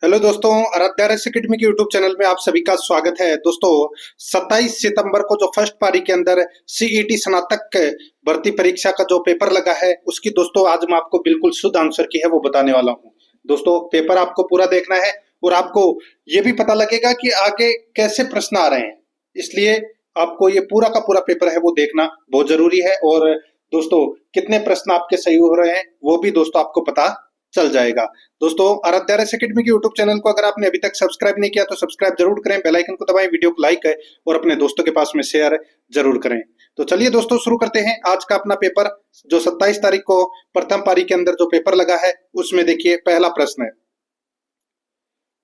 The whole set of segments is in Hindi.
हेलो दोस्तों, आराध्या रेस एकेडमी के यूट्यूब चैनल में आप सभी का स्वागत है। दोस्तों 27 सितंबर को जो फर्स्ट पारी के अंदर सीईटी स्नातक भर्ती परीक्षा का जो पेपर लगा है उसकी दोस्तों आज मैं आपको बिल्कुल शुद्ध आंसर की है वो बताने वाला हूँ। दोस्तों पेपर आपको पूरा देखना है और आपको ये भी पता लगेगा कि आगे कैसे प्रश्न आ रहे हैं, इसलिए आपको ये पूरा का पूरा पेपर है वो देखना बहुत जरूरी है। और दोस्तों कितने प्रश्न आपके सही हो रहे हैं वो भी दोस्तों आपको पता चल जाएगा। दोस्तों आराध्या रेस एकेडमी के यूट्यूब चैनल को अगर आपने अभी तक सब्सक्राइब नहीं किया तो सब्सक्राइब जरूर करें, बेल आइकन को दबाएं, वीडियो को लाइक करें और अपने दोस्तों के पास में शेयर जरूर करें। तो चलिए दोस्तों शुरू करते हैं आज का अपना पेपर जो 27 तारीख को प्रथम पारी के अंदर जो पेपर लगा है उसमें देखिए पहला प्रश्न है।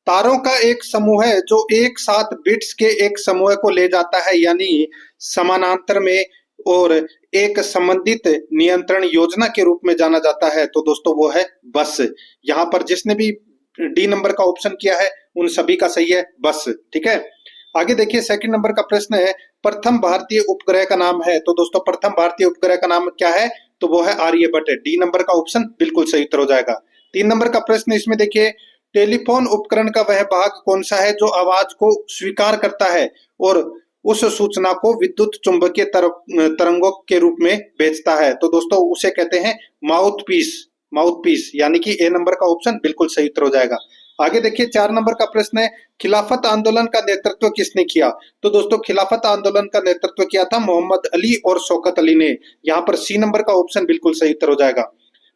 तारों का एक समूह है जो एक साथ बिट्स के एक समूह को ले जाता है यानी समानांतर में और एक संबंधित नियंत्रण योजना के रूप में जाना जाता है, तो दोस्तों वो है बस। यहाँ पर जिसने भी डी नंबर का ऑप्शन किया है उन सभी का सही है बस। ठीक है, आगे देखिए सेकंड नंबर का प्रश्न है प्रथम भारतीय उपग्रह का नाम है, तो दोस्तों प्रथम भारतीय उपग्रह का नाम क्या है, तो वो है आर्यभट्ट। डी नंबर का ऑप्शन बिल्कुल सही उत्तर हो जाएगा। 3 नंबर का प्रश्न इसमें देखिए टेलीफोन उपकरण का वह भाग कौन सा है जो आवाज को स्वीकार करता है और उस सूचना को विद्युत चुंबकीय तरंगों के रूप में भेजता है, तो दोस्तों उसे कहते हैं माउथ पीस। माउथ पीस यानी कि ए नंबर का ऑप्शन बिल्कुल सही उत्तर हो जाएगा। आगे देखिए 4 नंबर का प्रश्न है खिलाफत आंदोलन का नेतृत्व किसने किया, तो दोस्तों खिलाफत आंदोलन का नेतृत्व किया था मोहम्मद अली और शौकत अली ने। यहाँ पर सी नंबर का ऑप्शन बिल्कुल सही उत्तर हो जाएगा।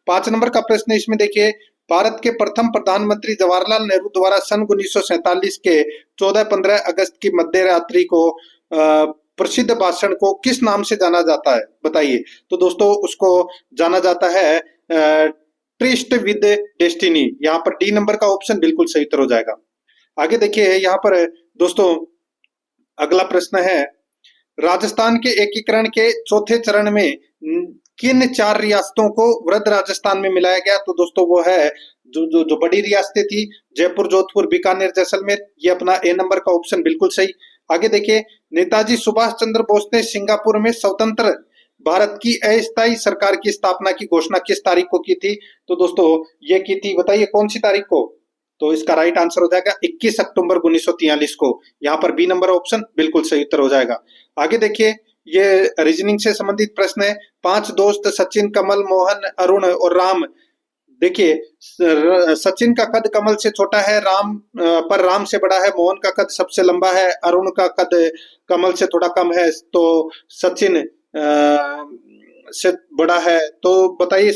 5 नंबर का प्रश्न इसमें देखिए भारत के प्रथम प्रधानमंत्री जवाहरलाल नेहरू द्वारा सन 1947 के 14-15 अगस्त की मध्य रात्रि को प्रसिद्ध भाषण को किस नाम से जाना जाता है बताइए, तो दोस्तों उसको जाना जाता है ट्रिस्ट विद डेस्टिनी। यहाँ पर डी नंबर का ऑप्शन बिल्कुल सही उत्तर हो जाएगा। आगे देखिए यहाँ पर दोस्तों अगला प्रश्न है राजस्थान के एकीकरण के चौथे चरण में किन 4 रियासतों को वृद्ध राजस्थान में मिलाया गया, तो दोस्तों वो है जो बड़ी रियासतें थी जयपुर, जोधपुर, बीकानेर, जैसलमेर। ये अपना ए नंबर का ऑप्शन बिल्कुल सही। आगे देखिए नेताजी सुभाष चंद्र बोस ने सिंगापुर में स्वतंत्र भारत की अस्थायी सरकार की स्थापना की घोषणा किस तारीख को की थी, तो दोस्तों ये की थी बताइए कौन सी तारीख को, तो इसका राइट आंसर हो जाएगा 21 अक्टूबर 1943 को। यहाँ पर बी नंबर ऑप्शन बिल्कुल सही उत्तर हो जाएगा। आगे देखिए ये रीजनिंग से संबंधित प्रश्न है 5 दोस्त सचिन, कमल, मोहन, अरुण और राम। देखिए सचिन का कद कमल से छोटा है, पर राम से बड़ा है, मोहन का कद सबसे लंबा है, अरुण का कद कमल से थोड़ा कम है, तो सचिन से बड़ा है। तो बताइए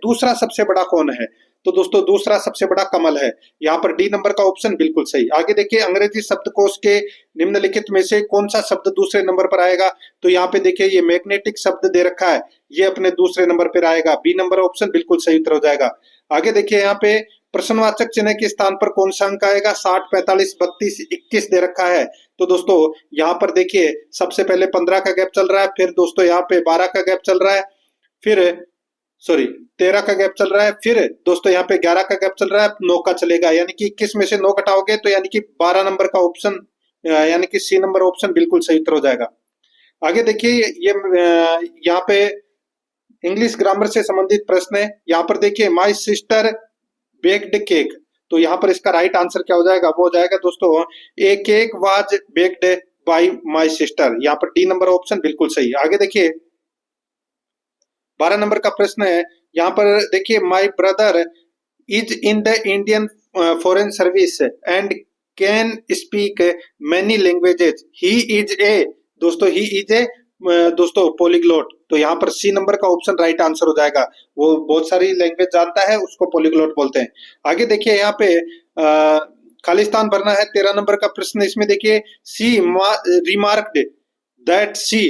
दूसरा सबसे बड़ा कौन है, तो दोस्तों दूसरा सबसे बड़ा कमल है। यहाँ पर डी नंबर का ऑप्शन बिल्कुल सही। आगे देखिए अंग्रेजी शब्दकोश के निम्नलिखित में से कौन सा शब्द दूसरे नंबर पर आएगा, तो यहाँ पे देखिए ये मैग्नेटिक शब्द दे रखा है, ये अपने दूसरे नंबर पर आएगा। बी नंबर ऑप्शन बिल्कुल सही उत्तर हो जाएगा। आगे देखिए यहाँ पे प्रश्नवाचक चिन्ह के स्थान पर कौन सा अंक आएगा, 60, 45, 32, 21 दे रखा है, तो दोस्तों यहाँ पर देखिए सबसे पहले 15 का गैप चल रहा है, फिर दोस्तों यहाँ पे 12 का गैप चल रहा है, फिर 13 का गैप चल रहा है, फिर दोस्तों यहाँ पे 11 का गैप चल रहा है, 9 का चलेगा, यानी कि 21 में से 9 घटाओगे तो यानी कि 12 नंबर का ऑप्शन यानी कि सी नंबर ऑप्शन बिल्कुल सही उत्तर हो जाएगा। आगे देखिए ये यहाँ पे इंग्लिश ग्रामर से संबंधित प्रश्न है। यहाँ पर देखिए माय सिस्टर बेक्ड केक, तो यहाँ पर इसका राइट आंसर क्या हो जाएगा, वो हो जाएगा दोस्तों a cake was baked by my sister. यहाँ पर डी नंबर ऑप्शन बिल्कुल सही। आगे देखिए 12 नंबर का प्रश्न है, यहाँ पर देखिए my brother is in the Indian foreign service and can speak many languages, he is a, दोस्तों ही इज ए दोस्तों पॉलीग्लोट, तो यहाँ पर सी नंबर का ऑप्शन राइट आंसर हो जाएगा। वो बहुत सारी लैंग्वेज जानता है उसको पॉलीग्लोट बोलते हैं। आगे देखिए यहाँ पे खालिस्तान भरना है। 13 नंबर का प्रश्न इसमें देखिए सी रिमार्क्ड दैट सी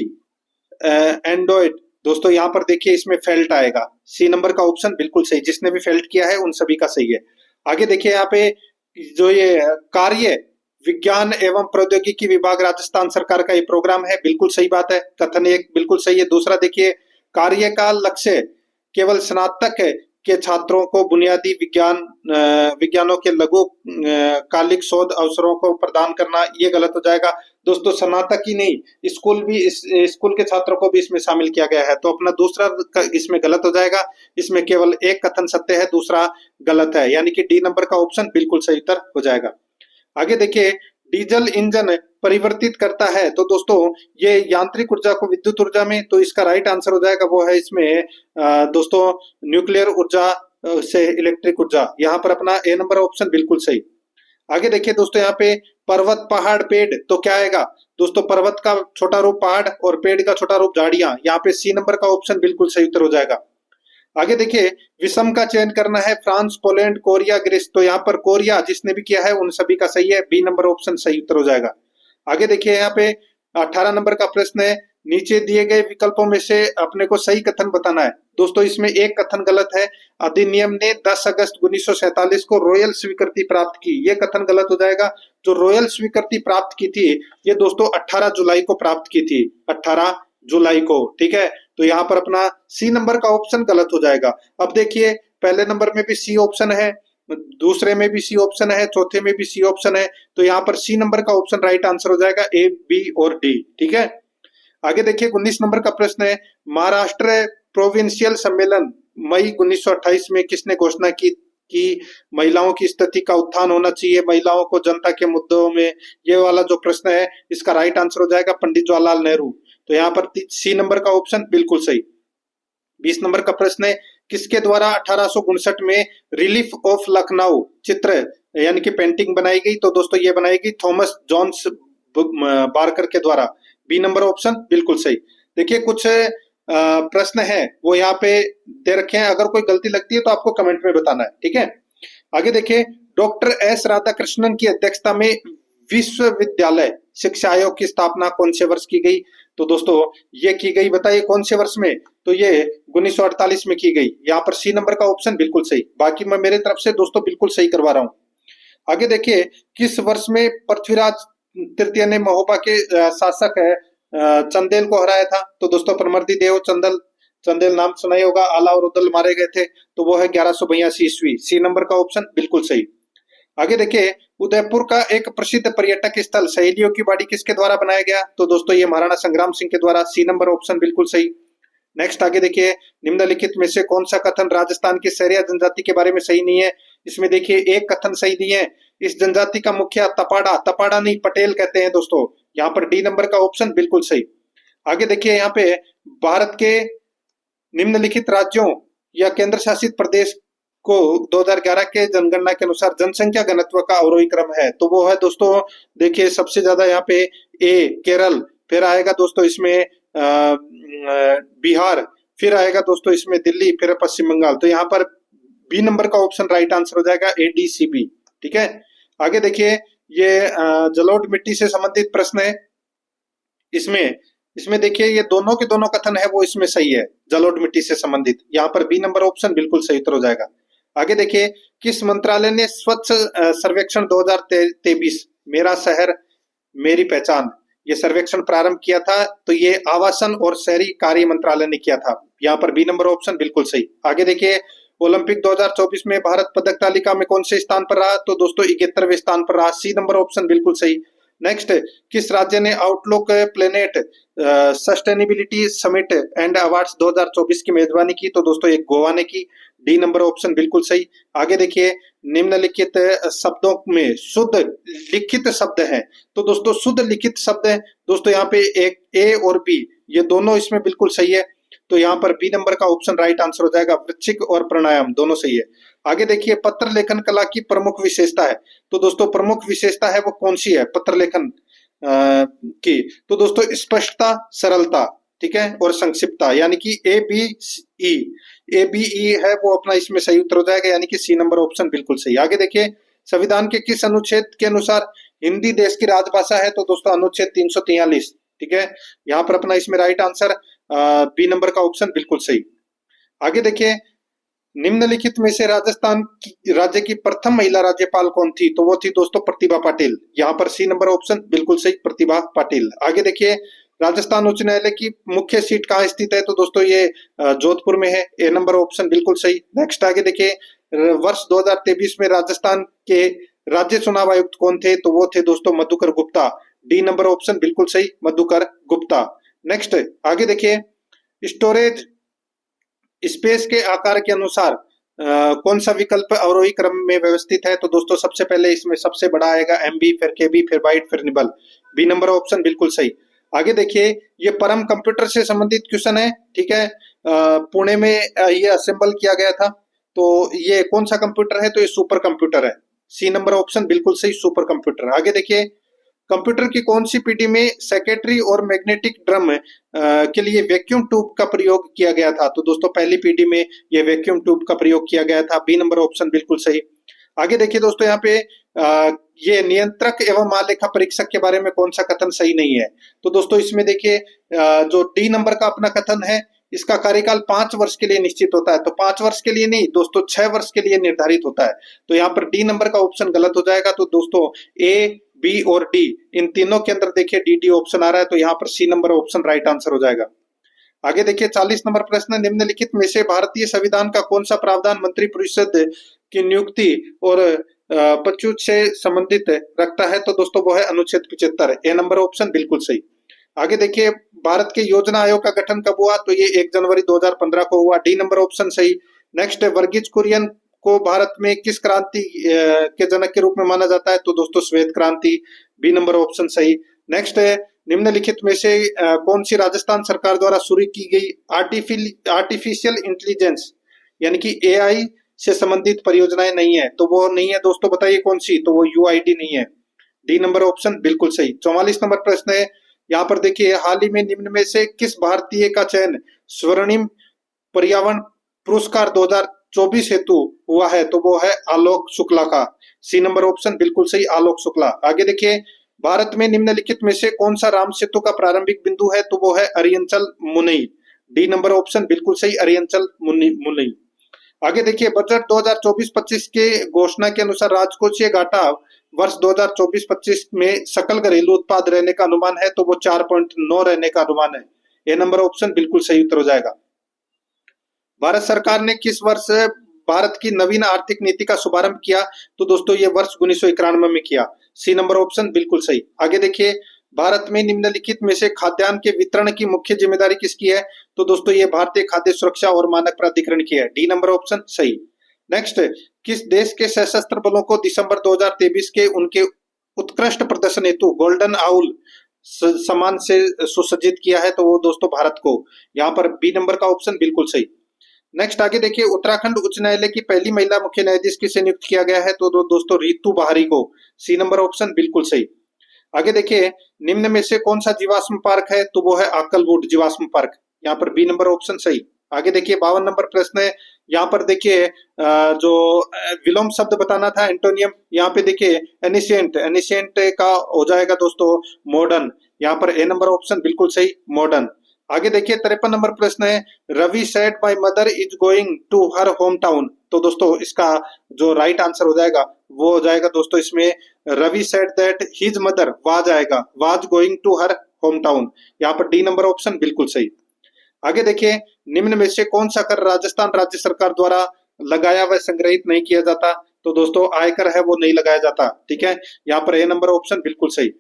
एंड्रॉइड, दोस्तों यहाँ पर देखिए इसमें फेल्ट आएगा, सी नंबर का ऑप्शन बिल्कुल सही। जिसने भी फेल्ट किया है उन सभी का सही है। आगे देखिए यहाँ पे जो ये कार्य विज्ञान एवं प्रौद्योगिकी विभाग राजस्थान सरकार का ये प्रोग्राम है, बिल्कुल सही बात है, कथन एक बिल्कुल सही है। दूसरा देखिए कार्य का लक्ष्य केवल स्नातक के छात्रों को बुनियादी विज्ञानों के लघु कालिक शोध अवसरों को प्रदान करना, ये गलत हो जाएगा। दोस्तों स्नातक ही नहीं, स्कूल के छात्रों को भी इसमें शामिल किया गया है, तो अपना दूसरा इसमें गलत हो जाएगा। इसमें केवल एक कथन सत्य है, दूसरा गलत है, यानी कि डी नंबर का ऑप्शन बिल्कुल सही उत्तर हो जाएगा। आगे देखिए, डीजल इंजन परिवर्तित करता है, तो दोस्तों ये यांत्रिक ऊर्जा को विद्युत ऊर्जा में, तो इसका राइट आंसर हो जाएगा वो है इसमें दोस्तों न्यूक्लियर ऊर्जा से इलेक्ट्रिक ऊर्जा। यहाँ पर अपना ए नंबर ऑप्शन बिल्कुल सही। आगे देखिए दोस्तों, यहाँ पे पर्वत पहाड़ पेड़, तो क्या आएगा दोस्तों, पर्वत का छोटा रूप पहाड़ और पेड़ का छोटा रूप झाड़ियां, यहाँ पे सी नंबर का ऑप्शन बिल्कुल सही उत्तर हो जाएगा। आगे देखिए, विषम का चयन करना है, फ्रांस, पोलैंड, कोरिया, ग्रीस, तो यहाँ पर कोरिया जिसने भी किया है उन सभी का सही है, बी नंबर ऑप्शन सही उत्तर हो जाएगा। आगे देखिए, यहाँ पे 18 नंबर का प्रश्न है, नीचे दिए गए विकल्पों में से अपने को सही कथन बताना है। दोस्तों इसमें एक कथन गलत है, अधिनियम ने 10 अगस्त 1947 को रॉयल स्वीकृति प्राप्त की, ये कथन गलत हो जाएगा। जो रॉयल स्वीकृति प्राप्त की थी ये दोस्तों 18 जुलाई को प्राप्त की थी, 18 जुलाई को, ठीक है। तो यहाँ पर अपना सी नंबर का ऑप्शन गलत हो जाएगा। अब देखिए, पहले नंबर में भी सी ऑप्शन है, दूसरे में भी सी ऑप्शन है, चौथे में भी सी ऑप्शन है, तो यहाँ पर सी नंबर का ऑप्शन राइट आंसर हो जाएगा, ए, बी और डी, ठीक है। आगे देखिए, 19 नंबर का प्रश्न है, महाराष्ट्र प्रोविंशियल सम्मेलन मई 1928 में किसने घोषणा की कि महिलाओं की स्थिति का उत्थान होना चाहिए, महिलाओं को जनता के मुद्दों में, ये वाला जो प्रश्न है इसका राइट आंसर हो जाएगा पंडित जवाहरलाल नेहरू, तो यहाँ पर सी नंबर का ऑप्शन बिल्कुल सही। 20 नंबर का प्रश्न है, किसके द्वारा 1859 में रिलीफ ऑफ लखनऊ चित्र यानी कि पेंटिंग बनाई गई, तो दोस्तों ये बनाई गई थॉमस जॉन्स बारकर के द्वारा, बी नंबर ऑप्शन बिल्कुल सही। देखिए कुछ प्रश्न है वो यहाँ पे दे रखे हैं, अगर कोई गलती लगती है तो आपको कमेंट में बताना है, ठीक है। आगे देखिए, डॉक्टर एस राधाकृष्णन की अध्यक्षता में विश्वविद्यालय शिक्षा आयोग की स्थापना कौन से वर्ष की गई, तो दोस्तों ये की गई, बताइए कौन से वर्ष में, तो ये 1948 में की गई, यहाँ पर सी नंबर का ऑप्शन बिल्कुल सही। बाकी मैं मेरे तरफ से दोस्तों बिल्कुल सही करवा रहा हूँ। आगे देखिए, किस वर्ष में पृथ्वीराज तृतीय ने महोबा के शासक चंदेल को हराया था, तो दोस्तों परमर्दी देव चंदेल नाम सुना ही होगा, आला और उदल मारे गए थे, तो वो है 1182 ईस्वी, सी नंबर का ऑप्शन बिल्कुल सही। आगे देखिए, उदयपुर का एक प्रसिद्ध पर्यटक स्थल सहेलियों की बाड़ी किसके द्वारा बनाया गया, तो दोस्तों ये महाराणा संग्राम सिंह के द्वारा, सी नंबर ऑप्शन बिल्कुल सही। नेक्स्ट आगे देखिए, निम्नलिखित में से कौन सा कथन राजस्थान की सहरिया जनजाति के बारे में सही नहीं है, इसमें देखिए एक कथन सही दिए है, इस जनजाति का मुखिया तपाड़ा नहीं पटेल कहते हैं दोस्तों, यहाँ पर डी नंबर का ऑप्शन बिल्कुल सही। आगे देखिए, यहाँ पे भारत के निम्नलिखित राज्यों या केंद्र शासित प्रदेश को 2011 के जनगणना के अनुसार जनसंख्या घनत्व का अवरोही क्रम है, तो वो है दोस्तों, देखिए सबसे ज्यादा यहाँ पे ए केरल, फिर आएगा दोस्तों इसमें बिहार, फिर आएगा दोस्तों इसमें दिल्ली, फिर पश्चिम बंगाल, तो यहाँ पर बी नंबर का ऑप्शन राइट आंसर हो जाएगा, ADCB, ठीक है। आगे देखिए, ये जलोढ़ मिट्टी से संबंधित प्रश्न है, इसमें देखिए ये दोनों के दोनों कथन है वो इसमें सही है, जलोढ़ मिट्टी से संबंधित, यहाँ पर बी नंबर ऑप्शन बिल्कुल सही उत्तर हो जाएगा। आगे देखिए, किस मंत्रालय ने स्वच्छ सर्वेक्षण 2023 मेरा शहर मेरी पहचान ये सर्वेक्षण प्रारंभ किया था, तो ये आवासन और शहरी कार्य मंत्रालय ने किया था, यहाँ पर बी नंबर ऑप्शन बिल्कुल सही। आगे देखिए, ओलंपिक 2024 में भारत पदक तालिका में कौन से स्थान पर रहा, तो दोस्तों 71वें स्थान पर रहा, सी नंबर ऑप्शन बिल्कुल सही। नेक्स्ट, किस राज्य ने outlook planet sustainability summit and awards 2024 की मेजबानी की, तो दोस्तों एक गोवा ने की, डी नंबर ऑप्शन बिल्कुल सही। आगे देखिए, निम्नलिखित शब्दों में शुद्ध लिखित शब्द है, तो दोस्तों शुद्ध लिखित शब्द है दोस्तों यहाँ पे एक ए और बी ये दोनों इसमें बिल्कुल सही है, तो यहाँ पर बी नंबर का ऑप्शन राइट आंसर हो जाएगा, वृश्चिक और प्राणायाम दोनों सही है। आगे देखिए, पत्र लेखन कला की प्रमुख विशेषता है, तो दोस्तों प्रमुख विशेषता है वो कौन सी है पत्र लेखन की, तो दोस्तों स्पष्टता, सरलता, ठीक है, और संक्षिप्तता, यानी कि ABE है वो अपना इसमें सही उत्तर हो जाएगा, यानी कि सी नंबर ऑप्शन बिल्कुल सही। आगे देखिए, संविधान के किस अनुच्छेद के अनुसार हिंदी देश की राजभाषा है, तो दोस्तों अनुच्छेद 343, ठीक है, यहाँ पर अपना इसमें राइट आंसर बी नंबर का ऑप्शन बिल्कुल सही। आगे देखिए, निम्नलिखित में से राजस्थान की राज्य की प्रथम महिला राज्यपाल कौन थी, तो वो थी दोस्तों प्रतिभा पाटिल, यहाँ पर सी नंबर ऑप्शन बिल्कुल सही, प्रतिभा पाटिल। आगे देखिए, राजस्थान उच्च न्यायालय की मुख्य सीट कहाँ स्थित है? तो दोस्तों ये जोधपुर में है। ए नंबर ऑप्शन बिल्कुल सही। नेक्स्ट आगे देखिए, वर्ष 2023 में राजस्थान के राज्य चुनाव आयुक्त कौन थे? तो वो थे दोस्तों Madhukar Gupta. D number option बिल्कुल सही, मधुकर गुप्ता। नेक्स्ट आगे देखिए, स्टोरेज स्पेस के आकार के अनुसार कौन सा विकल्प अवरोही क्रम में व्यवस्थित है? तो दोस्तों सबसे पहले इसमें सबसे बड़ा आएगा एमबी, फिर केबी, फिर बाइट, फिर निबल। बी नंबर ऑप्शन बिल्कुल सही। आगे देखिए, ये परम कंप्यूटर से संबंधित क्वेश्चन है, ठीक है। पुणे में ये असेंबल किया गया था। तो ये कौन सा कंप्यूटर है? तो ये सुपर कंप्यूटर है। सी नंबर ऑप्शन बिल्कुल सही, सुपर कंप्यूटर। आगे देखिए, कंप्यूटर की कौन सी पीढ़ी में सेक्रेटरी और मैग्नेटिक ड्रम के लिए वैक्यूम ट्यूब का प्रयोग किया गया था? तो दोस्तों पहली पीढ़ी में ये वैक्यूम ट्यूब का प्रयोग किया गया था। बी नंबर ऑप्शन बिल्कुल सही। आगे देखिए दोस्तों, यहाँ पे ये नियंत्रक एवं महालेखा परीक्षक के बारे में कौन सा कथन सही नहीं है? तो दोस्तों इसमें देखिए, जो डी नंबर का अपना कथन है, इसका कार्यकाल 5 वर्ष के लिए निश्चित होता है। तो 5 वर्ष के लिए नहीं दोस्तों, 6 वर्ष के लिए निर्धारित होता है। तो यहाँ पर डी नंबर का ऑप्शन गलत हो जाएगा। तो दोस्तों ए, बी और डी, इन तीनों के अंदर देखिए डी डी ऑप्शन आ रहा है, तो यहाँ पर C number option right answer हो जाएगा। आगे देखिए 40 नंबर प्रश्न, निम्नलिखित में से भारतीय संविधान का कौन सा प्रावधान मंत्री परिषद की नियुक्ति और पदच्युत से संबंधित रखता है? तो दोस्तों वो है अनुच्छेद 75। ए नंबर ऑप्शन बिल्कुल सही। आगे देखिए, भारत के योजना आयोग का गठन कब हुआ? तो ये 1 जनवरी 2015 को हुआ। डी नंबर ऑप्शन सही। नेक्स्ट है, वर्गीज कुरियन को भारत में किस क्रांति के जनक के रूप में माना जाता है? तो दोस्तों श्वेत क्रांति। बी नंबर ऑप्शन सही। नेक्स्ट है, निम्नलिखित में से कौन सी राजस्थान सरकार द्वारा शुरू की गई आर्टिफिशियल इंटेलिजेंस यानी कि एआई से संबंधित परियोजनाएं नहीं है? तो वो नहीं है दोस्तों, बताइए कौन सी? तो वो यूआईडी नहीं है। डी नंबर ऑप्शन बिल्कुल सही। 44 नंबर प्रश्न है, यहाँ पर देखिए, हाल ही में निम्न में से किस भारतीय का चयन स्वर्णिम पर्यावरण पुरस्कार 2024 हेतु हुआ है? तो वो है आलोक शुक्ला का। सी नंबर ऑप्शन बिल्कुल सही, आलोक शुक्ला। आगे देखिए, भारत में निम्नलिखित में से कौन सा राम सेतु का प्रारंभिक बिंदु है? तो वो है अरियंचल मुनई। डी नंबर ऑप्शन बिल्कुल सही, अरियंचल मुनई। आगे देखिए, बजट 2024-25 के घोषणा के अनुसार राजकोषीय घाटा वर्ष 2024-25 में सकल घरेलू उत्पाद रहने का अनुमान है? तो वो 4.9 रहने का अनुमान है। ए नंबर ऑप्शन बिल्कुल सही उत्तर हो जाएगा। भारत सरकार ने किस वर्ष भारत की नवीन आर्थिक नीति का शुभारंभ किया? तो दोस्तों ये वर्ष 1991 में किया। सी नंबर ऑप्शन बिल्कुल सही। आगे देखिए, भारत में निम्नलिखित में से खाद्यान्न के वितरण की मुख्य जिम्मेदारी किसकी है? तो दोस्तों ये भारतीय खाद्य सुरक्षा और मानक प्राधिकरण की है। डी नंबर ऑप्शन सही। नेक्स्ट, किस देश के सशस्त्र बलों को दिसंबर 2023 के उनके उत्कृष्ट प्रदर्शन हेतु गोल्डन आउल सम्मान से सुसज्जित किया है? तो वो दोस्तों भारत को। यहाँ पर बी नंबर का ऑप्शन बिल्कुल सही। नेक्स्ट आगे देखिए, उत्तराखंड उच्च न्यायालय की पहली महिला मुख्य न्यायाधीश किसे नियुक्त किया गया है? तो दोस्तों रितु बहारी को। सी नंबर ऑप्शन बिल्कुल सही। आगे देखिए, निम्न में से कौन सा जीवाश्म पार्क है? तो वो है आकलवुड जीवाश्म पार्क। यहाँ पर बी नंबर ऑप्शन सही। आगे देखिए 52 नंबर प्रश्न है, यहाँ पर देखिए जो विलोम शब्द बताना था एंटोनियम, यहाँ पे देखिए एनिशिएंट, एनिशिएंट का हो जाएगा दोस्तों मॉडर्न। यहाँ पर ए नंबर ऑप्शन बिल्कुल सही, मॉडर्न। आगे देखिए 53 नंबर प्रश्न है, Ravi said my mother is going to her home town. तो दोस्तों इसका जो राइट आंसर हो जाएगा वो हो जाएगा दोस्तों इसमें Ravi said that his mother was आएगा, was going to her home town. यहाँ पर डी नंबर ऑप्शन बिल्कुल सही। आगे देखिए, निम्न में से कौन सा कर राजस्थान राज्य सरकार द्वारा लगाया व संग्रहित नहीं किया जाता? तो दोस्तों आयकर है वो नहीं लगाया जाता, ठीक है। यहाँ पर ए नंबर ऑप्शन बिल्कुल सही।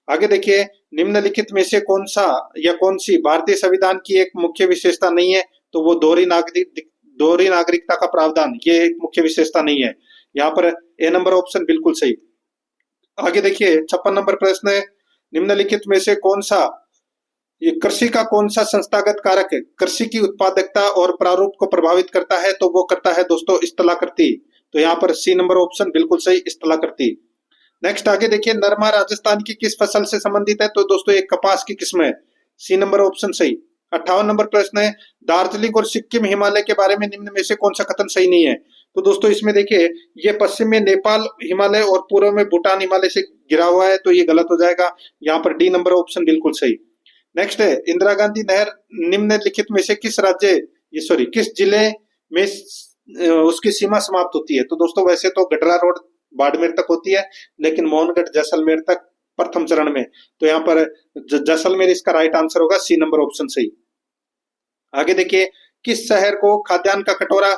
आगे देखिए, निम्नलिखित में से कौन सा या कौन सी भारतीय संविधान की एक मुख्य विशेषता नहीं है? तो वो दोहरी नागरिकता का प्रावधान, ये एक मुख्य विशेषता नहीं है। यहाँ पर ए नंबर ऑप्शन बिल्कुल सही। आगे देखिए 56 नंबर प्रश्न है, निम्नलिखित में से कौन सा ये कृषि का कौन सा संस्थागत कारक कृषि की उत्पादकता और प्रारूप को प्रभावित करता है? तो वो करता है दोस्तों स्थलाकृति। तो यहाँ पर सी नंबर ऑप्शन बिल्कुल सही, स्थलाकृति। नेक्स्ट आगे देखिए, नरमा राजस्थान की किस फसल से संबंधित है? तो दोस्तों एक कपास की किस्म है। सी नंबर ऑप्शन सही। 58 नंबर प्रश्न है, दार्जिलिंग और सिक्किम हिमालय के बारे में निम्न में से कौन सा कथन सही नहीं है? तो दोस्तों इसमें देखिए, ये पश्चिम में नेपाल हिमालय और पूर्व में भूटान हिमालय से घिरा हुआ है, तो ये गलत हो जाएगा। यहाँ पर डी नंबर ऑप्शन बिल्कुल सही। नेक्स्ट है, इंदिरा गांधी नहर निम्नलिखित में से किस किस जिले में उसकी सीमा समाप्त होती है? तो दोस्तों वैसे तो गडरा रोड बाड़मेर तक होती है, लेकिन मोहनगढ़ जैसलमेर तक प्रथम चरण में। तो यहाँ पर जैसलमेर इसका राइट आंसर होगा, सी नंबर ऑप्शन सही। आगे देखिए, किस शहर को खाद्यान्न का कटोरा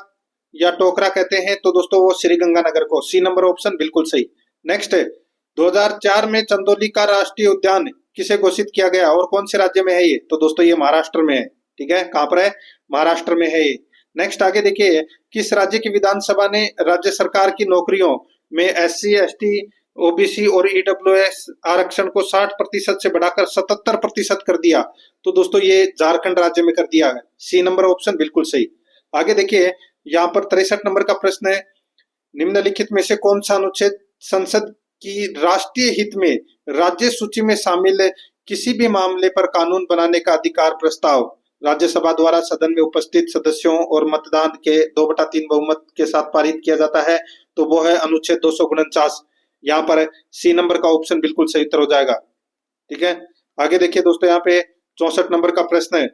या टोकरा कहते हैं? तो दोस्तों वो श्रीगंगानगर को, सी नंबर ऑप्शन बिल्कुल सही। नेक्स्ट, 2004 में चंदौली का राष्ट्रीय उद्यान किसे घोषित किया गया और कौन से राज्य में है ये? तो दोस्तों ये महाराष्ट्र में है। ठीक है, कहां पर है? महाराष्ट्र में है ये। नेक्स्ट आगे देखिए, किस राज्य की विधानसभा ने राज्य सरकार की नौकरियों में SC, ST, OBC और EWS आरक्षण को 60% से बढ़ाकर 77% कर दिया? तो दोस्तों ये झारखंड राज्य में कर दिया है, सी नंबर ऑप्शन बिल्कुल सही। आगे देखिए, यहाँ पर 63 नंबर का प्रश्न है, निम्नलिखित में से कौन सा अनुच्छेद संसद की राष्ट्रीय हित में राज्य सूची में शामिल किसी भी मामले पर कानून बनाने का अधिकार प्रस्ताव राज्यसभा द्वारा सदन में उपस्थित सदस्यों और मतदान के 2/3 बहुमत के साथ पारित किया जाता है? तो वो है अनुच्छेद 249। यहाँ पर सी नंबर का ऑप्शन बिल्कुल सही उत्तर हो जाएगा। ठीक है, आगे देखिए दोस्तों, यहाँ पे 64 नंबर का प्रश्न है,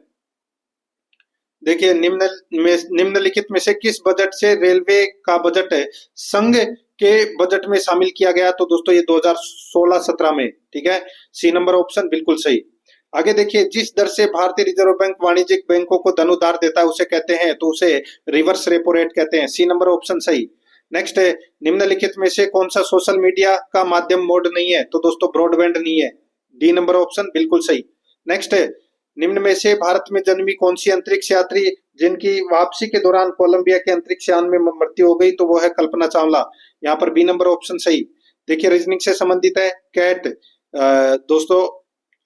देखिए निम्नलिखित में से किस बजट से रेलवे का बजट संघ के बजट में शामिल किया गया? तो दोस्तों ये 2016-17 में। ठीक है, सी नंबर ऑप्शन बिल्कुल सही। आगे देखिए, जिस दर से भारतीय रिजर्व बैंक वाणिज्यिक बैंकों को धन उधार देता है उसे कहते हैं? तो उसे रिवर्स रेपो रेट कहते हैं, सी नंबर ऑप्शन सही। नेक्स्ट है, निम्नलिखित में से कौन सा सोशल मीडिया का माध्यम मोड नहीं है? तो दोस्तों ब्रॉडबैंड नहीं है, डी नंबर ऑप्शन बिल्कुल सही। नेक्स्ट है, निम्न में से भारत में जन्मी कौन सी अंतरिक्ष यात्री जिनकी वापसी के दौरान कोलंबिया के अंतरिक्ष यान में मृत्यु हो गई? तो वो है कल्पना चावला, यहाँ पर बी नंबर ऑप्शन सही। देखिए रीजनिंग से संबंधित है, कैट दोस्तों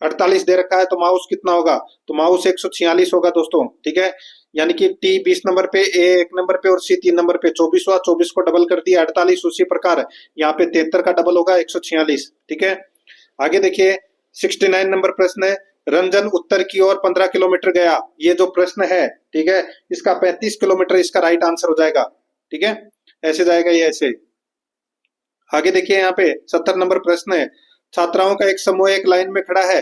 48 दे रखा है, तो माउस कितना होगा? तो माउस 146 होगा दोस्तों। ठीक है, यानी कि टी 20 नंबर पे, ए 1 नंबर पे और सी 3 नंबर पे। 24 हुआ, 24 को डबल कर दिया 48, उसी प्रकार यहाँ पे 73 का डबल होगा 146। ठीक है, आगे देखिए 69 नंबर प्रश्न है, रंजन उत्तर की ओर 15 किलोमीटर गया, ये जो प्रश्न है, ठीक है, इसका 35 किलोमीटर इसका राइट आंसर हो जाएगा। ठीक है, ऐसे जाएगा ये ऐसे। आगे देखिए यहाँ पे 70 नंबर प्रश्न है, छात्राओं का एक समूह एक लाइन में खड़ा है,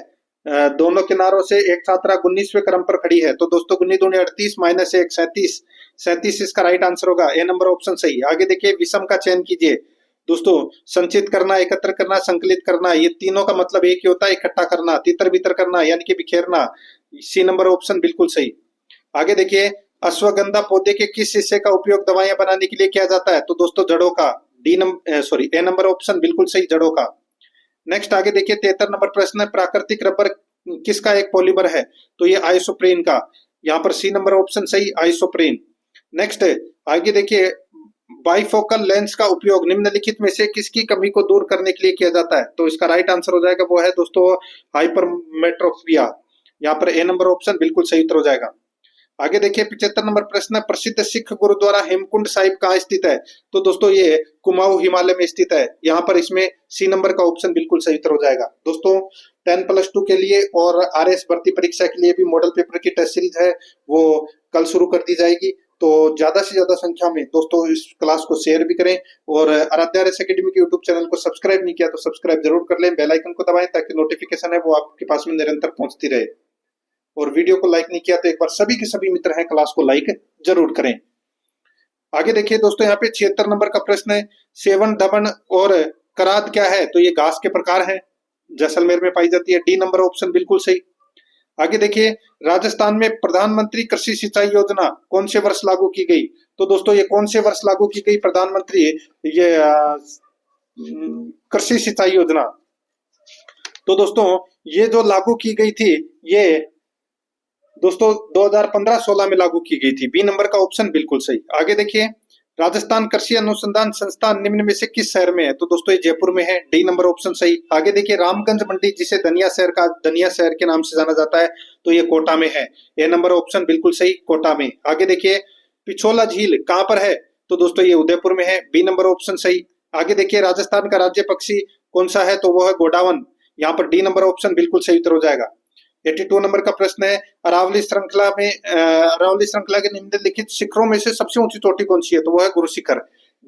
दोनों किनारों से एक छात्रा 19वें क्रम पर खड़ी है। तो दोस्तों 19 दूनी 38 माइनस 1 37 इसका राइट आंसर होगा, ए नंबर ऑप्शन सही। आगे देखिए, विषम का चयन कीजिए। दोस्तों संचित करना, एकत्र करना, संकलित करना, ये तीनों का मतलब एक ही होता है, इकट्ठा करना, तितर बितर करना यानी कि बिखेरना, सी नंबर ऑप्शन बिल्कुल सही। आगे देखिए, अश्वगंधा पौधे के किस हिस्से का उपयोग दवाइयां बनाने के लिए किया जाता है? तो दोस्तों जड़ों का, ए नंबर ऑप्शन बिल्कुल सही, जड़ों का। नेक्स्ट आगे देखिए 73 नंबर प्रश्न है, प्राकृतिक रबर किसका एक पॉलीमर है? तो ये आइसोप्रीन का, यहाँ पर सी नंबर ऑप्शन सही, आइसोप्रीन। नेक्स्ट आगे देखिए, बाइफोकल लेंस का उपयोग निम्नलिखित में से किसकी कमी को दूर करने के लिए किया जाता है? तो इसका राइट आंसर हो जाएगा, वो है दोस्तों हाइपरमेट्रोपिया, यहाँ पर ए नंबर ऑप्शन बिल्कुल सही उत्तर हो जाएगा। आगे देखिए 75 नंबर प्रश्न, प्रसिद्ध सिख गुरुद्वारा हेमकुंड साहिब कहाँ स्थित है? तो दोस्तों ये कुमाऊं हिमालय में स्थित है, यहाँ पर इसमें सी नंबर का ऑप्शन बिल्कुल सही उत्तर हो जाएगा। दोस्तों 10+2 के लिए और RS भर्ती परीक्षा के लिए भी मॉडल पेपर की टेस्ट सीरीज है, वो कल शुरू कर दी जाएगी। तो ज्यादा से ज्यादा संख्या में दोस्तों इस क्लास को शेयर भी करें, और आराध्या RS एकेडमी के यूट्यूब चैनल को सब्सक्राइब नहीं किया तो सब्सक्राइब जरूर कर लें, बेल आइकन को दबाएं ताकि नोटिफिकेशन है वो आपके पास में निरंतर पहुंचती रहे। और वीडियो को लाइक नहीं किया तो एक बार सभी के सभी मित्र हैं क्लास को लाइक जरूर करें। आगे देखिए दोस्तों, यहाँ पे 76 नंबर का प्रश्न है, सेवन, दमन और कराद क्या है? तो ये घास के प्रकार हैं, जैसलमेर में पाई जाती है, डी नंबर ऑप्शन बिल्कुल सही। आगे देखिए, राजस्थान में प्रधानमंत्री कृषि सिंचाई योजना कौन से वर्ष लागू की गई? तो दोस्तों ये कौन से वर्ष लागू की गई प्रधानमंत्री ये कृषि सिंचाई योजना? तो दोस्तों ये जो लागू की गई थी ये दोस्तों 2015-16 में लागू की गई थी, बी नंबर का ऑप्शन बिल्कुल सही। आगे देखिए, राजस्थान कृषि अनुसंधान संस्थान निम्न में से किस शहर में है? तो दोस्तों ये जयपुर में है, डी नंबर ऑप्शन सही। आगे देखिए, रामगंज मंडी जिसे धनिया शहर के नाम से जाना जाता है, तो ये कोटा में है, ए नंबर ऑप्शन बिल्कुल सही, कोटा में। आगे देखिए, पिछोला झील कहां पर है? तो दोस्तों ये उदयपुर में है, बी नंबर ऑप्शन सही। आगे देखिए, राजस्थान का राज्य पक्षी कौन सा है? तो वो है गोडावन, यहाँ पर डी नंबर ऑप्शन बिल्कुल सही उत्तर हो जाएगा। 82 नंबर का प्रश्न है, अरावली श्रृंखला के निम्नलिखित शिखरों में से सबसे ऊंची चोटी कौन सी है? तो वो है Guru Shikhar,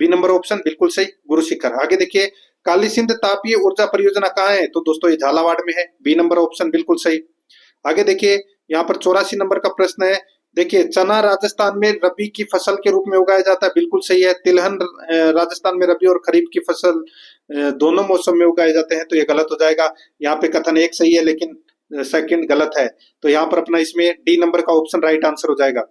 B number option बिल्कुल सही, गुरु शिखर। आगे देखिए, काली सिंध तापीय ऊर्जा परियोजना कहाँ है? तो दोस्तों ये झालावाड़ में है, बी नंबर ऑप्शन बिल्कुल सही। आगे देखिए, यहाँ पर 84 नंबर का प्रश्न है, देखिए चना राजस्थान में रबी की फसल के रूप में उगाया जाता है, बिल्कुल सही है। तिलहन राजस्थान में रबी और खरीफ की फसल दोनों मौसम में उगाए जाते हैं, तो ये गलत हो जाएगा। यहाँ पे कथन एक सही है लेकिन सेकंड गलत है, तो यहाँ पर अपना इसमें डी नंबर का ऑप्शन राइट आंसर हो जाएगा।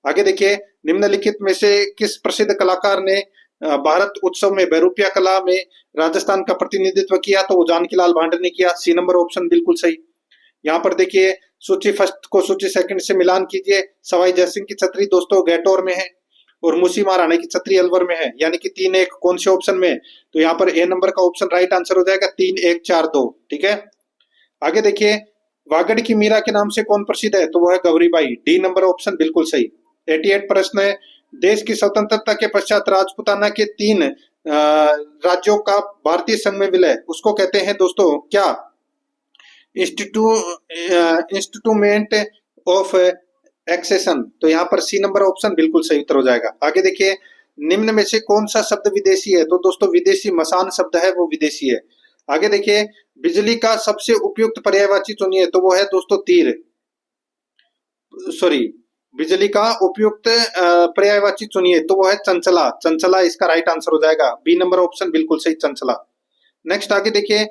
आगे देखिए, निम्नलिखित में से किस प्रसिद्ध कलाकार ने भारत उत्सव में बहरूपिया कला में राजस्थान का प्रतिनिधित्व किया? तो वो जानकी लाल भांडे ने किया, सी नंबर ऑप्शन बिल्कुल सही। यहाँ पर देखिए, सूची फर्स्ट को सूची सेकंड से मिलान कीजिए। सवाई जयसिंह की छतरी दोस्तों गैटोर में है और मूसी महाराणा की छतरी अलवर में है, यानी कि 3-1 कौन से ऑप्शन में? तो यहाँ पर ए नंबर का ऑप्शन राइट आंसर हो जाएगा, 3-1-4-2। ठीक है। आगे देखिए, वागड़ की मीरा के नाम से कौन प्रसिद्ध है? तो वो है गौरीबाई, डी नंबर ऑप्शन बिल्कुल सही। 88 प्रश्न है, देश की स्वतंत्रता के पश्चात राजपुताना के 3 राज्यों का भारतीय संघ में विलय उसको कहते हैं दोस्तों क्या? इंस्टीट्यूमेंट ऑफ एक्सेशन। तो यहाँ पर सी नंबर ऑप्शन बिल्कुल सही उत्तर हो जाएगा। आगे देखिए, निम्न में से कौन सा शब्द विदेशी है? तो दोस्तों विदेशी मसान शब्द है, वो विदेशी है। आगे देखिए, बिजली का सबसे उपयुक्त पर्यायवाची चुनिए। तो वो है दोस्तों तीर, सॉरी, बिजली का उपयुक्त पर्यायवाची चुनिए, तो वो है चंचला। चंचला इसका राइट आंसर हो जाएगा, बी नंबर ऑप्शन बिल्कुल सही, चंचला। नेक्स्ट आगे देखिए,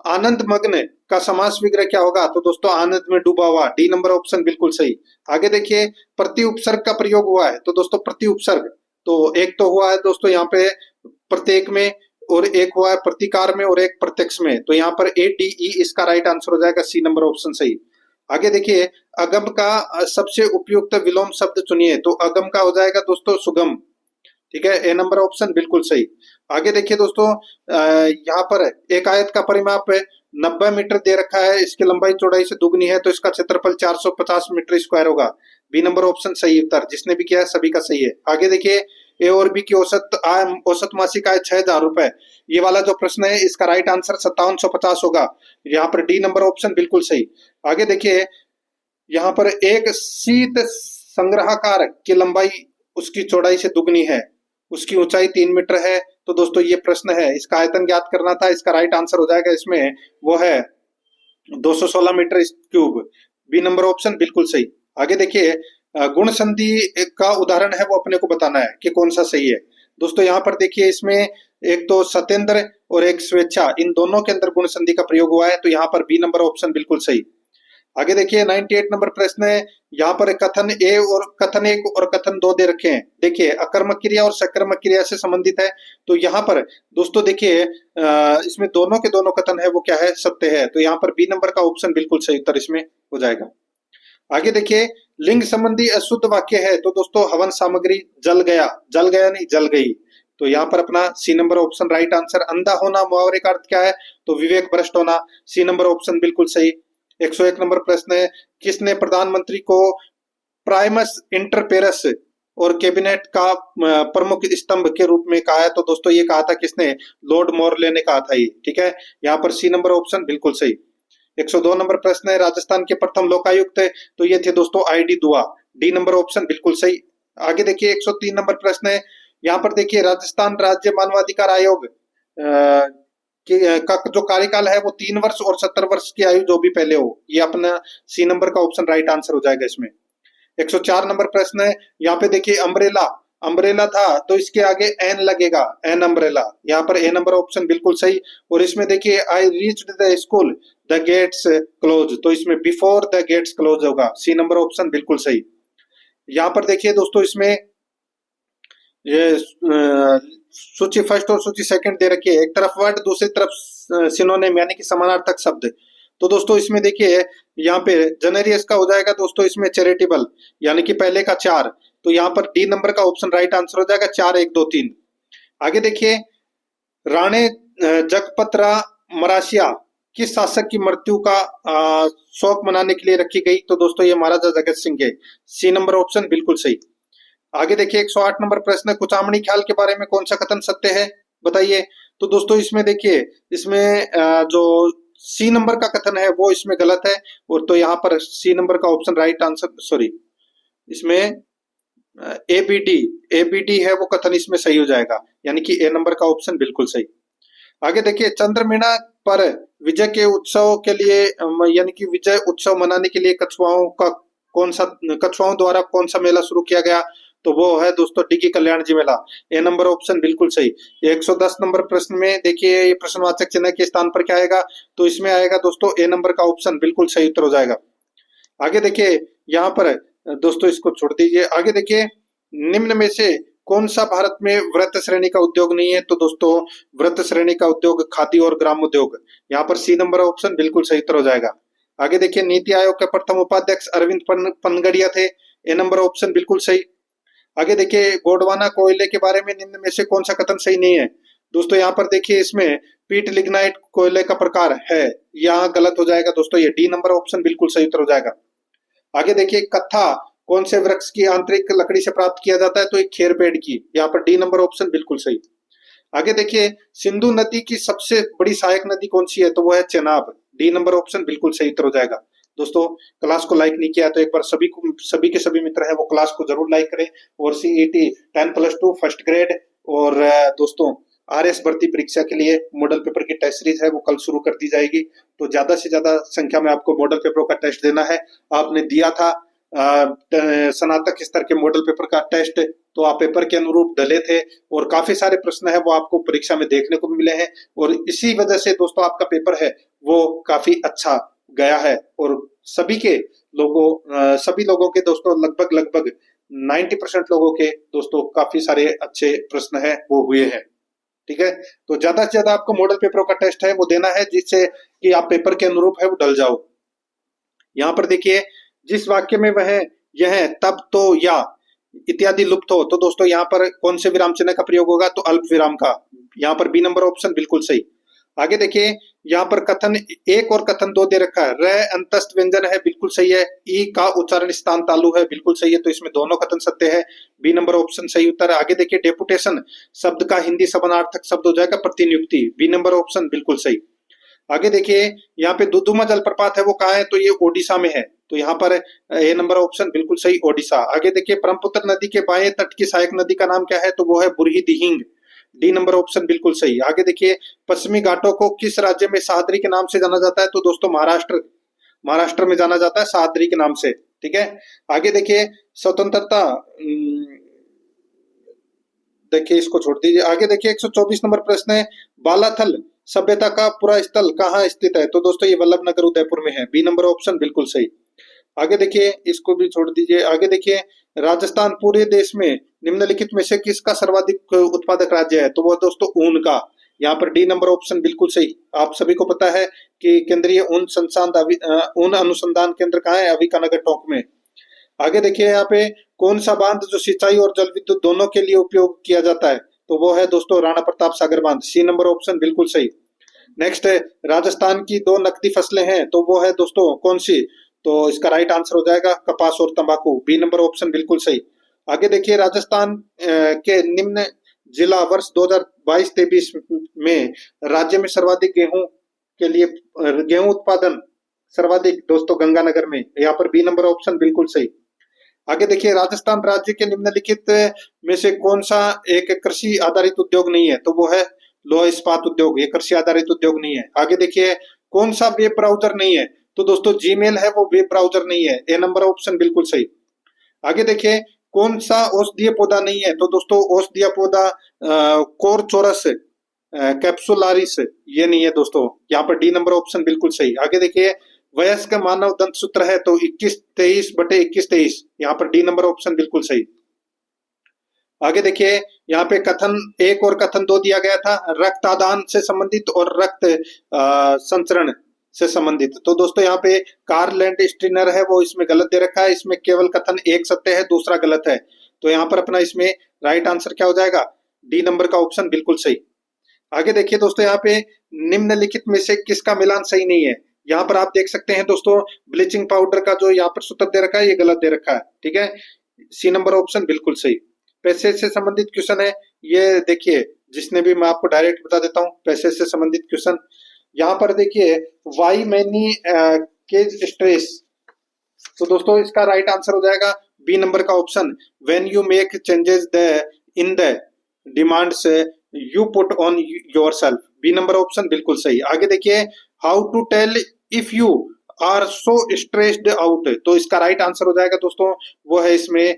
आनंद मग्न का समास विग्रह क्या होगा? तो दोस्तों आनंद में डूबा हुआ, डी नंबर ऑप्शन बिल्कुल सही। आगे देखिए, प्रति उपसर्ग का प्रयोग हुआ है। तो दोस्तों प्रति उपसर्ग तो एक तो हुआ है दोस्तों यहाँ पे प्रत्येक में, और एक हुआ है प्रतिकार में, और एक प्रत्यक्ष में। तो यहाँ पर ए डी ई इसका राइट आंसर हो जाएगा, सी नंबर ऑप्शन सही। आगे देखिए, अगम का सबसे उपयुक्त विलोम शब्द चुनिए। तो अगम का हो जाएगा दोस्तों सुगम। ठीक है, ए नंबर ऑप्शन बिल्कुल सही। आगे देखिए दोस्तों, यहाँ पर एक आयत का परिमाप 90 मीटर दे रखा है, इसकी लंबाई चौड़ाई से दुगनी है, तो इसका क्षेत्रफल 450 मीटर स्क्वायर होगा। बी नंबर ऑप्शन सही उत्तर, जिसने भी किया है सभी का सही है। आगे देखिए, ए और बी की औसत मासिक आय 6000 रुपए। ये वाला जो प्रश्न है इसका राइट आंसर 5750 होगा। यहाँ पर डी नंबर ऑप्शन बिल्कुल सही। आगे देखिए, यहाँ पर एक शीत संग्रहकार की लंबाई उसकी चौड़ाई से दुगनी है, उसकी ऊंचाई 3 मीटर है। तो दोस्तों ये प्रश्न है, इसका आयतन ज्ञात करना था, इसका राइट आंसर हो जाएगा इसमें वो है 216 metre cube, B number option बिल्कुल सही। आगे देखिए, गुण संधि का उदाहरण है वो अपने को बताना है कि कौन सा सही है। दोस्तों यहाँ पर देखिए, इसमें एक तो सत्येंद्र और एक स्वेच्छा, इन दोनों के अंदर गुण संधि का प्रयोग हुआ है, तो यहाँ पर बी नंबर ऑप्शन बिल्कुल सही। आगे देखिए, 98 नंबर प्रश्न है, यहाँ पर कथन ए और कथन 1 और कथन 2 दे रखे हैं। देखिए, अकर्मक क्रिया और सकर्मक क्रिया से संबंधित है। तो यहाँ पर दोस्तों देखिए, इसमें दोनों के दोनों कथन है वो क्या है? सत्य है। तो यहाँ पर बी नंबर का ऑप्शन बिल्कुल सही उत्तर इसमें हो जाएगा। आगे देखिए, लिंग संबंधी अशुद्ध वाक्य है। तो दोस्तों हवन सामग्री जल गया, जल गया नहीं जल गई। तो यहाँ पर अपना C number option right answer. अंधा होना मुहावरे का अर्थ क्या है? तो विवेक भ्रष्ट होना, सी नंबर ऑप्शन बिल्कुल सही। 101 नंबर प्रश्न है, किसने प्रधानमंत्री को प्राइमस इंटर पेरस और कैबिनेट का प्रमुख स्तंभ के रूप में कहा है? तो दोस्तों ये कहा था किसने? लॉर्ड मॉरले ने कहा था ये। ठीक है, यहाँ पर सी नंबर ऑप्शन बिल्कुल सही। 102 नंबर प्रश्न है, राजस्थान के प्रथम लोकायुक्त तो ये थे दोस्तों आई डी दुआ, डी नंबर ऑप्शन बिल्कुल सही। आगे देखिए, 103 नंबर प्रश्न है, यहाँ पर देखिए, राजस्थान राज्य मानवाधिकार आयोग का जो कार्यकाल है वो 3 वर्ष और 70 वर्ष की आयु जो भी पहले हो, ये अपना सी नंबर का ऑप्शन राइट आंसर हो जाएगा इसमें। 104 नंबर प्रश्न है, यहाँ पे देखिए, अम्ब्रेला, अम्ब्रेला था तो इसके आगे एन लगेगा, एन अम्ब्रेला। यहाँ पर ए नंबर ऑप्शन बिल्कुल सही। और इसमें देखिए, I reached the school the gates close, तो इसमें बिफोर द गेट्स क्लोज होगा, सी नंबर ऑप्शन बिल्कुल सही। यहाँ पर देखिए दोस्तों, इसमें ये सूची फर्स्ट और सूची सेकंड दे रखी है, एक तरफ वर्ड दूसरी तरफ सिनोनिम यानी कि समानार्थक शब्द। तो दोस्तों इसमें देखिए, यहाँ पे जनरियस का हो जाएगा दोस्तों इसमें चैरिटेबल, यानी कि पहले का 4। तो यहाँ पर डी नंबर का ऑप्शन राइट आंसर हो जाएगा, 4 1 2 3। आगे देखिए, राणे जगपतरा मरासिया किस शासक की मृत्यु का शोक मनाने के लिए रखी गई? तो दोस्तों ये महाराजा जगत सिंह है, सी नंबर ऑप्शन बिल्कुल सही। आगे देखिए, 108 नंबर प्रश्न है, कुचामणी ख्याल के बारे में कौन सा कथन सत्य है, बताइए? तो दोस्तों इसमें देखिए, इसमें जो सी नंबर का कथन है वो इसमें गलत है, और तो यहाँ पर सी नंबर का ऑप्शन राइट आंसर, सॉरी, इसमें एबीडी है वो कथन इसमें सही हो जाएगा, यानी कि ए नंबर का ऑप्शन बिल्कुल सही। आगे देखिए, चंद्रमीना पर विजय के उत्सव के लिए यानी कि विजय उत्सव मनाने के लिए कछुआओं का कौन सा कछुआओं द्वारा कौन सा मेला शुरू किया गया, तो वो है दोस्तों डिग्गी कल्याण जी मेला। ए नंबर ऑप्शन बिल्कुल सही। 110 नंबर प्रश्न में देखिए ये प्रश्नवाचक चिन्ह के स्थान पर क्या आएगा, तो इसमें आएगा दोस्तों ए नंबर का ऑप्शन बिल्कुल सही उत्तर हो जाएगा। आगे देखिए यहाँ पर दोस्तों इसको छोड़ दीजिए। आगे देखिए निम्न में से कौन सा भारत में वृत्त श्रेणी का उद्योग नहीं है, तो दोस्तों वृत्त श्रेणी का उद्योग खादी और ग्राम उद्योग, यहाँ पर सी नंबर ऑप्शन बिल्कुल सही उत्तर हो जाएगा। आगे देखिए नीति आयोग के प्रथम उपाध्यक्ष अरविंद पनगड़िया थे, ए नंबर ऑप्शन बिल्कुल सही। आगे देखिए गोंडवाना कोयले के बारे में निम्न में से कौन सा कथन सही नहीं है, दोस्तों यहाँ पर देखिए इसमें पीट लिग्नाइट कोयले का प्रकार है, यहाँ गलत हो जाएगा दोस्तों, ये डी नंबर ऑप्शन बिल्कुल सही उत्तर हो जाएगा। आगे देखिए कत्था कौन से वृक्ष की आंतरिक लकड़ी से प्राप्त किया जाता है, तो एक खेर पेड़ की, यहाँ पर डी नंबर ऑप्शन बिल्कुल सही। आगे देखिए सिंधु नदी की सबसे बड़ी सहायक नदी कौन सी है, तो वो है चेनाब, डी नंबर ऑप्शन बिल्कुल सही उत्तर हो जाएगा। दोस्तों क्लास को लाइक नहीं किया तो एक बार सभी के सभी मित्र हैं वो क्लास को जरूर लाइक करें, और सीईटी 10+2 फर्स्ट ग्रेड और दोस्तों आरएस भर्ती परीक्षा के लिए मॉडल पेपर की टेस्ट सीरीज है वो कल शुरू कर दी जाएगी, तो ज्यादा से ज्यादा संख्या में आपको मॉडल पेपरों का टेस्ट देना है। आपने दिया था स्नातक स्तर के मॉडल पेपर का टेस्ट, तो आप पेपर के अनुरूप ढले थे और काफी सारे प्रश्न है वो आपको परीक्षा में देखने को मिले हैं, और इसी वजह से दोस्तों आपका पेपर है वो काफी अच्छा गया है, और सभी लोगों के दोस्तों लगभग 90% लोगों के दोस्तों काफी सारे अच्छे प्रश्न है वो हुए हैं। ठीक है, तो ज्यादा से ज्यादा आपको मॉडल पेपरों का टेस्ट है वो देना है, जिससे कि आप पेपर के अनुरूप है वो ढल जाओ। यहाँ पर देखिए जिस वाक्य में वह यह तब तो या इत्यादि लुप्त हो, तो दोस्तों यहाँ पर कौन से विराम चिन्ह का प्रयोग होगा, तो अल्प विराम का, यहाँ पर बी नंबर ऑप्शन बिल्कुल सही। आगे देखिए यहाँ पर कथन 1 और कथन 2 दे रखा है, र अंतस्थ व्यंजन है बिल्कुल सही है, ई का उच्चारण स्थान तालु है बिल्कुल सही है, तो इसमें दोनों कथन सत्य है, बी नंबर ऑप्शन सही उत्तर है। आगे देखिए डेपुटेशन शब्द का हिंदी समानार्थक शब्द हो जाएगा प्रतिनियुक्ति, बी नंबर ऑप्शन बिल्कुल सही। आगे देखिए यहाँ पे दुदुमा जलप्रपात है वो कहाँ है, तो ये ओडिशा में है, तो यहाँ पर ए नंबर ऑप्शन बिल्कुल सही ओडिशा। आगे देखिए ब्रह्मपुत्र नदी के बाएं तट की सहायक नदी का नाम क्या है, तो वो है बुरही दिहिंग, डी नंबर ऑप्शन बिल्कुल सही। आगे देखिए पश्चिमी घाटों को किस राज्य में सह्याद्री के नाम से जाना जाता है, तो दोस्तों महाराष्ट्र में जाना जाता है सह्याद्री के नाम से। ठीक है, आगे देखिए स्वतंत्रता, देखिए इसको छोड़ दीजिए। आगे देखिए 124 नंबर प्रश्न है, बालाथल सभ्यता का पूरा स्थल कहाँ स्थित है, तो दोस्तों ये वल्लभनगर उदयपुर में है, बी नंबर ऑप्शन बिल्कुल सही। आगे देखिए इसको भी छोड़ दीजिए। आगे देखिए राजस्थान पूरे देश में निम्नलिखित में से किसका सर्वाधिक उत्पादक राज्य है, तो वो दोस्तों ऊन का, यहाँ पर डी नंबर ऑप्शन बिल्कुल सही। आप सभी को पता है कि केंद्रीय ऊन अनुसंधान केंद्र कहाँ है, अविकानगर टोंक में। आगे देखिए यहाँ पे कौन सा बांध जो सिंचाई और जल विद्युत दोनों के लिए उपयोग किया जाता है, तो वो है दोस्तों राणा प्रताप सागर बांध, सी नंबर ऑप्शन बिल्कुल सही। नेक्स्ट है राजस्थान की 2 नकदी फसलें हैं, तो वो है दोस्तों कौन सी, तो इसका राइट आंसर हो जाएगा कपास और तंबाकू, बी नंबर ऑप्शन बिल्कुल सही। आगे देखिए राजस्थान के निम्न जिला वर्ष 2022-23 में राज्य में सर्वाधिक गेहूं उत्पादन सर्वाधिक दोस्तों गंगानगर में, यहाँ पर बी नंबर ऑप्शन बिल्कुल सही। आगे देखिए राजस्थान राज्य के निम्नलिखित में से कौन सा एक कृषि आधारित उद्योग नहीं है, तो वो है लोह इस्पात उद्योग, ये कृषि आधारित उद्योग नहीं है। आगे देखिए कौन सा वेब ब्राउजर नहीं है, तो दोस्तों जीमेल है वो वेब ब्राउजर नहीं है, ए नंबर ऑप्शन बिल्कुल सही। आगे देखिए कौन सा औषधीय पौधा नहीं है, तो दोस्तों औषधीय पौधा कोरचोरस कैप्सुलारिस ये नहीं है दोस्तों, यहाँ पर डी नंबर ऑप्शन बिल्कुल सही। आगे देखिए वयस्क मानव दंत सूत्र है, तो 21-23/21-23, यहाँ पर डी नंबर ऑप्शन बिल्कुल सही। आगे देखिए यहाँ पे कथन 1 और कथन 2 दिया गया था, रक्तदान से संबंधित और रक्त संचरण से संबंधित, तो दोस्तों यहाँ पे कार्लैंड स्ट्रीनर है वो इसमें गलत दे रखा है, इसमें केवल कथन 1 सत्य है दूसरा गलत है, तो यहाँ पर अपना इसमें राइट आंसर क्या हो जाएगा, डी नंबर का ऑप्शन बिल्कुल सही। आगे देखिए दोस्तों यहाँ पे निम्नलिखित में से किसका मिलान सही नहीं है, यहाँ पर आप देख सकते हैं दोस्तों ब्लीचिंग पाउडर का जो यहाँ पर सूत्र दे रखा है ये गलत दे रखा है। ठीक है, सी नंबर ऑप्शन बिल्कुल सही। पैसे से संबंधित क्वेश्चन है, ये देखिए जिसने भी, मैं आपको डायरेक्ट बता देता हूँ पैसे से संबंधित क्वेश्चन। यहाँ पर देखिए वाई मैनी केज स्ट्रेस, तो दोस्तों इसका राइट आंसर हो जाएगा बी नंबर का option, when you make changes in the demands you put on yourself, B number option बिल्कुल सही। आगे देखिए how to tell if you are so stressed out, तो इसका राइट आंसर हो जाएगा दोस्तों, वो है इसमें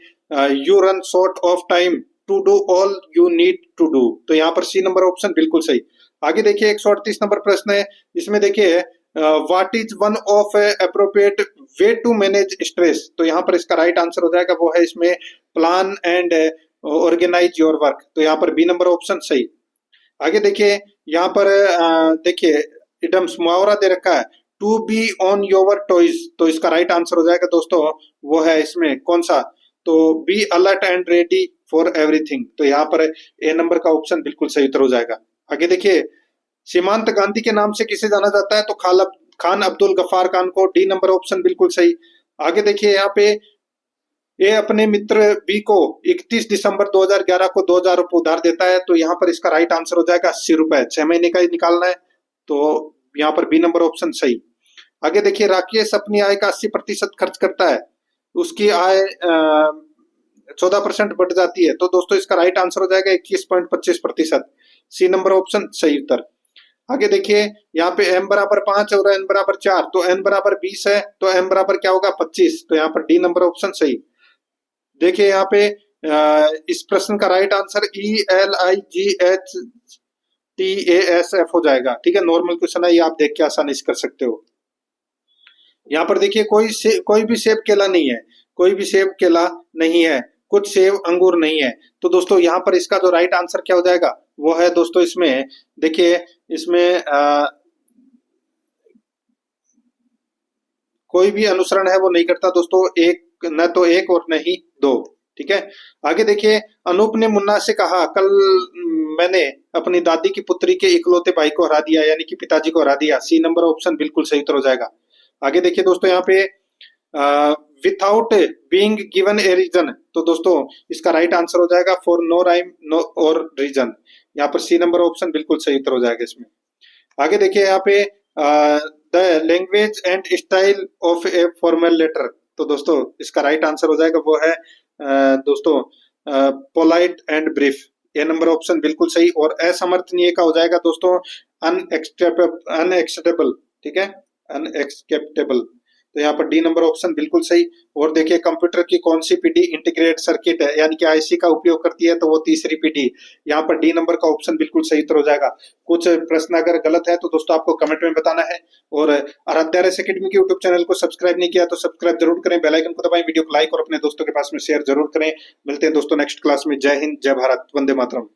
you run short of time to do all you need to do. तो यहाँ पर सी नंबर ऑप्शन बिल्कुल सही। आगे देखिए 138 नंबर प्रश्न है, इसमें देखिए what is one of appropriate way to manage stress, तो यहाँ पर इसका राइट आंसर हो जाएगा, वो है इसमें plan and organise your work. तो यहाँ पर बी नंबर ऑप्शन सही। आगे देखिए यहाँ पर देखिए इडम्स मुहावरा दे रखा है, to be on your toes, तो इसका राइट आंसर हो जाएगा दोस्तों, वो है इसमें कौन सा, तो be alert and ready for everything. तो यहाँ पर ए नंबर का ऑप्शन बिल्कुल सही उत्तर हो जाएगा। आगे देखिए सीमांत गांधी के नाम से किसे जाना जाता है, तो खान अब्दुल गफ्फार खान को, डी नंबर ऑप्शन बिल्कुल सही। आगे देखिए यहाँ पे ए अपने मित्र बी को 31 दिसंबर 2011 को 2000 रुपए उधार देता है, तो यहाँ पर इसका राइट आंसर हो जाएगा 80 रुपए, 6 महीने का ही निकालना है, तो यहाँ पर बी नंबर ऑप्शन सही। आगे देखिए राकेश अपनी आय का 80% खर्च करता है, उसकी आय 14% बढ़ जाती है, तो दोस्तों इसका राइट आंसर हो जाएगा 21.25%, सी नंबर ऑप्शन सही उत्तर। आगे देखिए यहाँ पे m बराबर 5 और n बराबर 4, तो n बराबर 20 है, तो m बराबर क्या होगा 25, तो यहाँ पर डी नंबर ऑप्शन सही। देखिए यहाँ पे इस प्रश्न का राइट आंसर ELIGHTASF हो जाएगा, ठीक है, नॉर्मल क्वेश्चन है, ये आप देख के आसानी से कर सकते हो। यहाँ पर देखिए कोई भी सेब केला नहीं है, कोई भी सेब केला नहीं है, कुछ सेब अंगूर नहीं है, तो दोस्तों यहाँ पर इसका जो राइट आंसर क्या हो जाएगा, वो है दोस्तों इसमें देखिए इसमें कोई भी अनुसरण है वो नहीं करता दोस्तों, एक न तो एक और नहीं दो, ठीक है। आगे देखिए अनूप ने मुन्ना से कहा, कल मैंने अपनी दादी की पुत्री के इकलौते भाई को हरा दिया, यानी कि पिताजी को हरा दिया, सी नंबर ऑप्शन बिल्कुल सही उत्तर हो जाएगा। आगे देखिए दोस्तों यहाँ पे विथआउट बीइंग गिवन ए रीजन, तो दोस्तों इसका राइट आंसर हो जाएगा फॉर नो राइम नो और रीजन, यहाँ पर सी नंबर ऑप्शन बिल्कुल सही उत्तर हो जाएगा इसमें। आगे देखिए यहाँ पे the language and style of a formal letter, तो दोस्तों इसका राइट आंसर हो जाएगा, वो है दोस्तों polite and brief, A number option बिल्कुल सही। और असमर्थनीय का हो जाएगा दोस्तों अनएक्सेप्टेबल, ठीक है, अनएक्सेप्टेबल, तो यहाँ पर डी नंबर ऑप्शन बिल्कुल सही। और देखिए कंप्यूटर की कौन सी पीढ़ी इंटीग्रेटेड सर्किट है, यानी कि आईसी का उपयोग करती है, तो वो तीसरी पीढ़ी, यहाँ पर डी नंबर का ऑप्शन बिल्कुल सही उत्तर हो जाएगा। कुछ प्रश्न अगर गलत है तो दोस्तों आपको कमेंट में बताना है, और आराध्या रेस एकेडमी के यूट्यूब चैनल को सब्सक्राइब नहीं किया तो सब्सक्राइब जरूर करें, बेल आइकन को दबाएं, वीडियो को लाइक और अपने दोस्तों के पास में शेयर जरूर करें। मिलते हैं दोस्तों नेक्स्ट क्लास में। जय हिंद, जय भारत, वंदे मातरम।